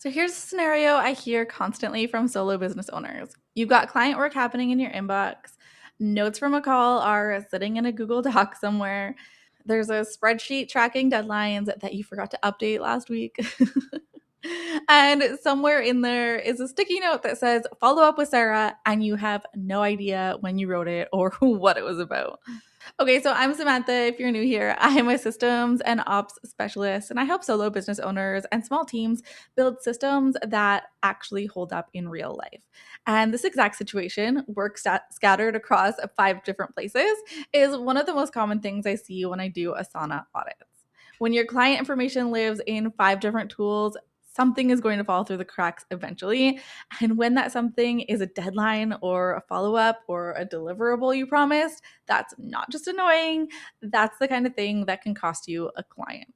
So here's a scenario I hear constantly from solo business owners. You've got client work happening in your inbox. Notes from a call are sitting in a Google Doc somewhere. There's a spreadsheet tracking deadlines that you forgot to update last week. And somewhere in there is a sticky note that says, follow up with Sarah, and you have no idea when you wrote it or what it was about. Okay, so I'm Samantha. If you're new here, I am a systems and ops specialist, and I help solo business owners and small teams build systems that actually hold up in real life. And this exact situation, work scattered across 5 different places, is one of the most common things I see when I do Asana audits. When your client information lives in 5 different tools, something is going to fall through the cracks eventually. And when that something is a deadline or a follow up or a deliverable you promised, that's not just annoying, that's the kind of thing that can cost you a client.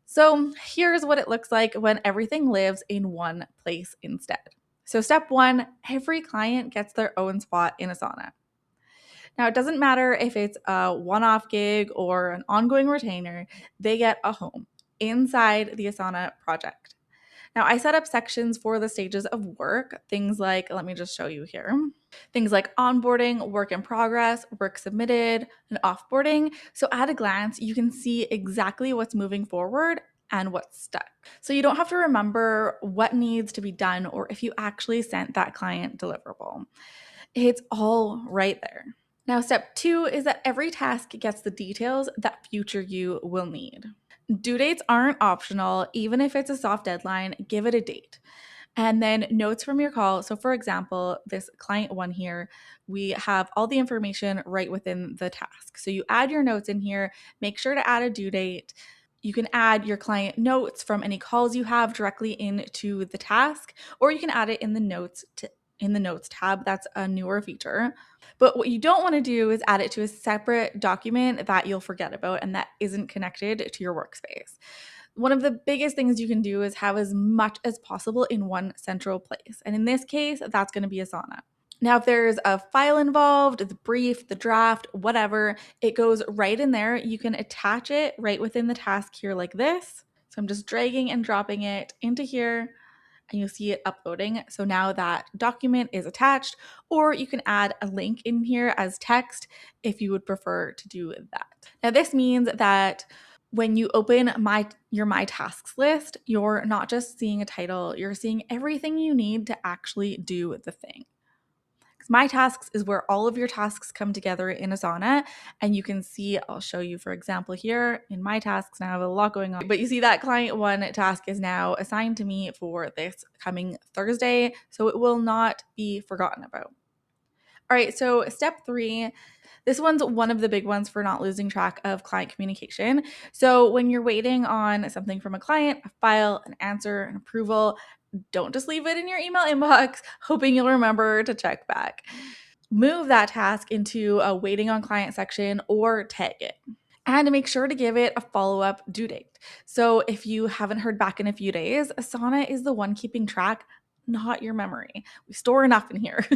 So here's what it looks like when everything lives in one place instead. So step 1, every client gets their own spot in Asana. Now, it doesn't matter if it's a one-off gig or an ongoing retainer, they get a home inside the Asana project. Now, I set up sections for the stages of work, things like, let me just show you here, things like onboarding, work in progress, work submitted, and offboarding. So at a glance, you can see exactly what's moving forward and what's stuck. So you don't have to remember what needs to be done or if you actually sent that client deliverable. It's all right there. Now, step 2 is that every task gets the details that future you will need. Due dates aren't optional, even if it's a soft deadline, give it a date. And then notes from your call. So, for example, this client one here, we have all the information right within the task. So, you add your notes in here, make sure to add a due date. You can add your client notes from any calls you have directly into the task, or you can add it in the notes tab. That's a newer feature. But what you don't want to do is add it to a separate document that you'll forget about and that isn't connected to your workspace. One of the biggest things you can do is have as much as possible in one central place. And in this case, that's going to be Asana. Now, if there's a file involved, the brief, the draft, whatever, it goes right in there. You can attach it right within the task here like this. So I'm just dragging and dropping it into here and you'll see it uploading. So now that document is attached, or you can add a link in here as text if you would prefer to do that. Now, this means that when you open your My Tasks list, you're not just seeing a title, you're seeing everything you need to actually do the thing. My Tasks is where all of your tasks come together in Asana, and you can see, I'll show you, for example, here in My Tasks, now I have a lot going on, but you see that client one task is now assigned to me for this coming Thursday, so it will not be forgotten about. All right, so step 3, this one's one of the big ones for not losing track of client communication. So when you're waiting on something from a client, a file, an answer, an approval, don't just leave it in your email inbox hoping you'll remember to check back. Move that task into a waiting on client section or tag it. And make sure to give it a follow-up due date. So if you haven't heard back in a few days, Asana is the one keeping track, not your memory. We store enough in here.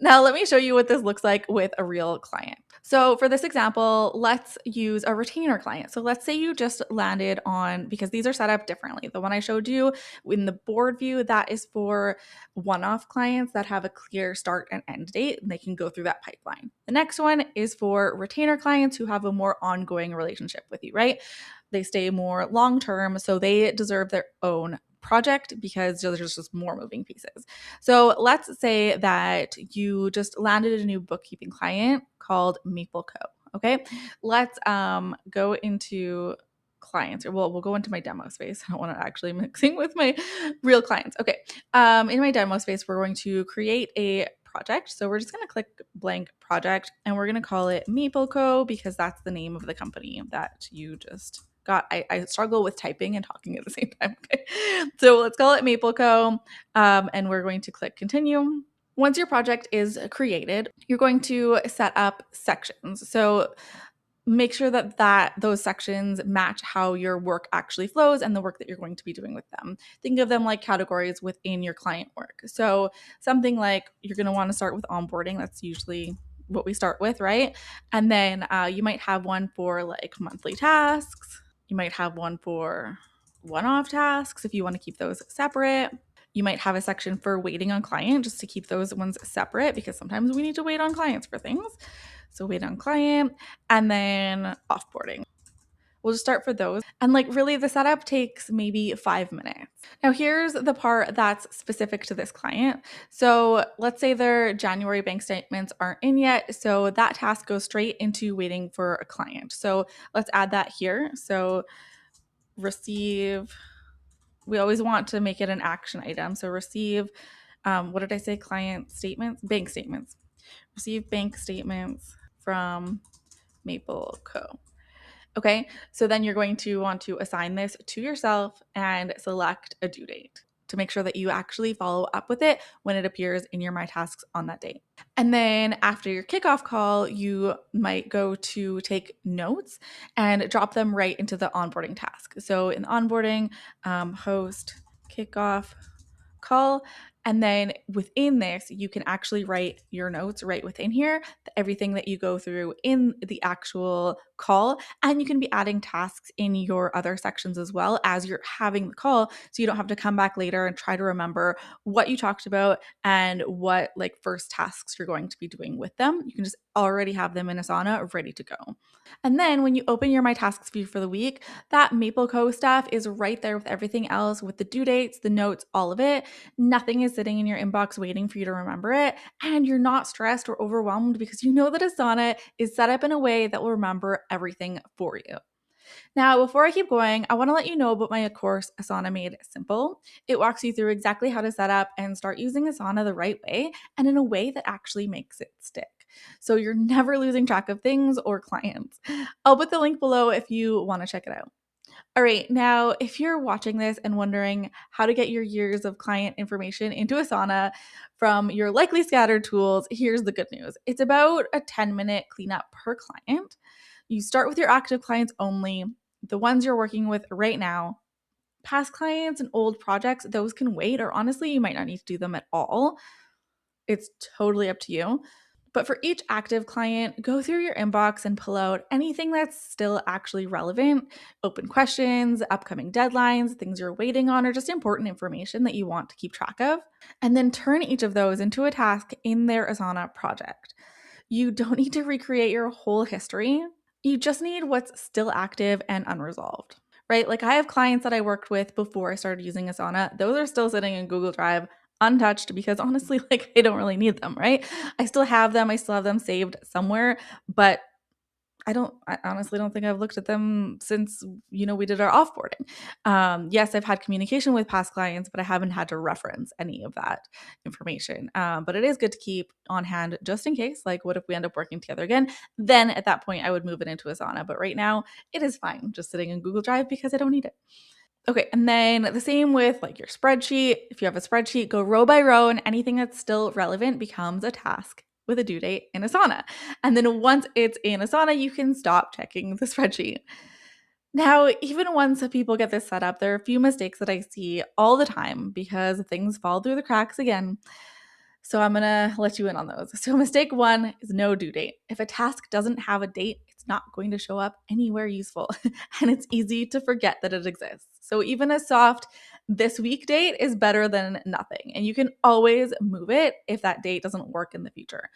Now, let me show you what this looks like with a real client. So for this example, let's use a retainer client. So let's say you just landed on, because these are set up differently. The one I showed you in the board view, that is for one-off clients that have a clear start and end date, and they can go through that pipeline. The next one is for retainer clients who have a more ongoing relationship with you, right? They stay more long-term, so they deserve their own project because there's just more moving pieces. So let's say that you just landed a new bookkeeping client called Maple Co. Okay, let's go into clients, or we'll go into my demo space. I don't want to actually mixing with my real clients. Okay, in my demo space, we're going to create a project. So we're just going to click blank project and we're going to call it Maple Co. because that's the name of the company that you just got. I struggle with typing and talking at the same time. Okay. So let's call it Maple Co. And we're going to click continue. Once your project is created, you're going to set up sections. So make sure that those sections match how your work actually flows and the work that you're going to be doing with them. Think of them like categories within your client work. So something like you're going to want to start with onboarding. That's usually what we start with, right? And then you might have one for like monthly tasks. You might have one for one-off tasks if you want to keep those separate. You might have a section for waiting on client just to keep those ones separate because sometimes we need to wait on clients for things. So wait on client, and then offboarding. We'll just start for those. And like really the setup takes maybe 5 minutes. Now here's the part that's specific to this client. So let's say their January bank statements aren't in yet. So that task goes straight into waiting for a client. So let's add that here. So receive, we always want to make it an action item. So receive, what did I say? Client statements, bank statements. Receive bank statements from Maple Co. Okay, so then you're going to want to assign this to yourself and select a due date to make sure that you actually follow up with it when it appears in your My Tasks on that date. And then after your kickoff call, you might go to take notes and drop them right into the onboarding task. So in the onboarding, host kickoff call. And then within this, you can actually write your notes right within here, everything that you go through in the actual call. And you can be adding tasks in your other sections as well as you're having the call. So you don't have to come back later and try to remember what you talked about and what like first tasks you're going to be doing with them. You can just already have them in Asana ready to go. And then when you open your My Tasks view for the week, that Maple Co stuff is right there with everything else, with the due dates, the notes, all of it. Nothing is sitting in your inbox waiting for you to remember it. And you're not stressed or overwhelmed because you know that Asana is set up in a way that will remember everything for you. Now, before I keep going, I want to let you know about my course, Asana Made Simple. It walks you through exactly how to set up and start using Asana the right way and in a way that actually makes it stick. So you're never losing track of things or clients. I'll put the link below if you want to check it out. All right, now if you're watching this and wondering how to get your years of client information into Asana from your likely scattered tools, here's the good news. It's about a 10-minute cleanup per client. You start with your active clients only, the ones you're working with right now. Past clients and old projects, those can wait, or honestly, you might not need to do them at all. It's totally up to you. But for each active client, go through your inbox and pull out anything that's still actually relevant, open questions, upcoming deadlines, things you're waiting on, or just important information that you want to keep track of. And then turn each of those into a task in their Asana project. You don't need to recreate your whole history. You just need what's still active and unresolved, right? Like I have clients that I worked with before I started using Asana. Those are still sitting in Google Drive untouched because honestly, like I don't really need them, right? I still have them. I still have them saved somewhere, but I honestly don't think I've looked at them since, we did our offboarding. Yes, I've had communication with past clients, but I haven't had to reference any of that information. But it is good to keep on hand just in case, like what if we end up working together again? Then at that point, I would move it into Asana. But right now it is fine just sitting in Google Drive because I don't need it. Okay, and then the same with like your spreadsheet. If you have a spreadsheet, go row by row, and anything that's still relevant becomes a task with a due date in Asana. And then once it's in Asana, you can stop checking the spreadsheet. Now, even once people get this set up, there are a few mistakes that I see all the time because things fall through the cracks again. So I'm going to let you in on those. So mistake 1 is no due date. If a task doesn't have a date, it's not going to show up anywhere useful, and it's easy to forget that it exists. So even a soft this week date is better than nothing, and you can always move it if that date doesn't work in the future.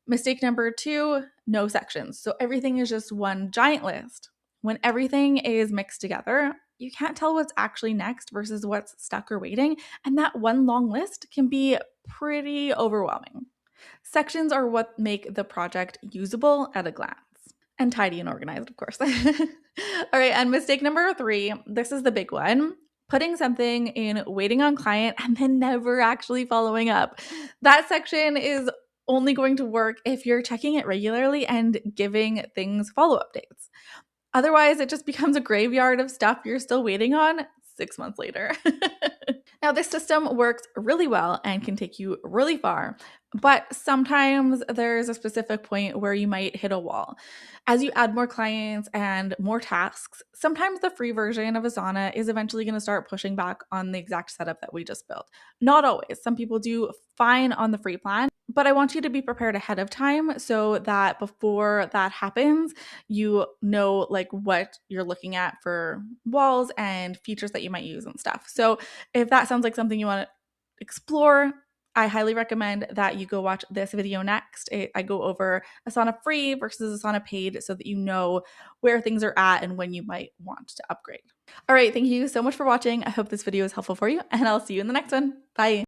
Mistake number 2, no sections. So everything is just one giant list. When everything is mixed together, you can't tell what's actually next versus what's stuck or waiting, and that one long list can be pretty overwhelming. Sections are what make the project usable at a glance. And tidy and organized, of course. All right, and mistake number 3, this is the big one. Putting something in waiting on client and then never actually following up. That section is only going to work if you're checking it regularly and giving things follow-up dates. Otherwise, it just becomes a graveyard of stuff you're still waiting on 6 months later. Now, this system works really well and can take you really far, But sometimes there's a specific point where you might hit a wall. As you add more clients and more tasks, sometimes the free version of Asana is eventually going to start pushing back on the exact setup that we just built. Not always. Some people do fine on the free plan, but I want you to be prepared ahead of time so that before that happens, you know like what you're looking at for walls and features that you might use and stuff. So if that sounds like something you want to explore, I highly recommend that you go watch this video next. I go over Asana free versus Asana paid so that you know where things are at and when you might want to upgrade. All right, thank you so much for watching. I hope this video is helpful for you, and I'll see you in the next one. Bye.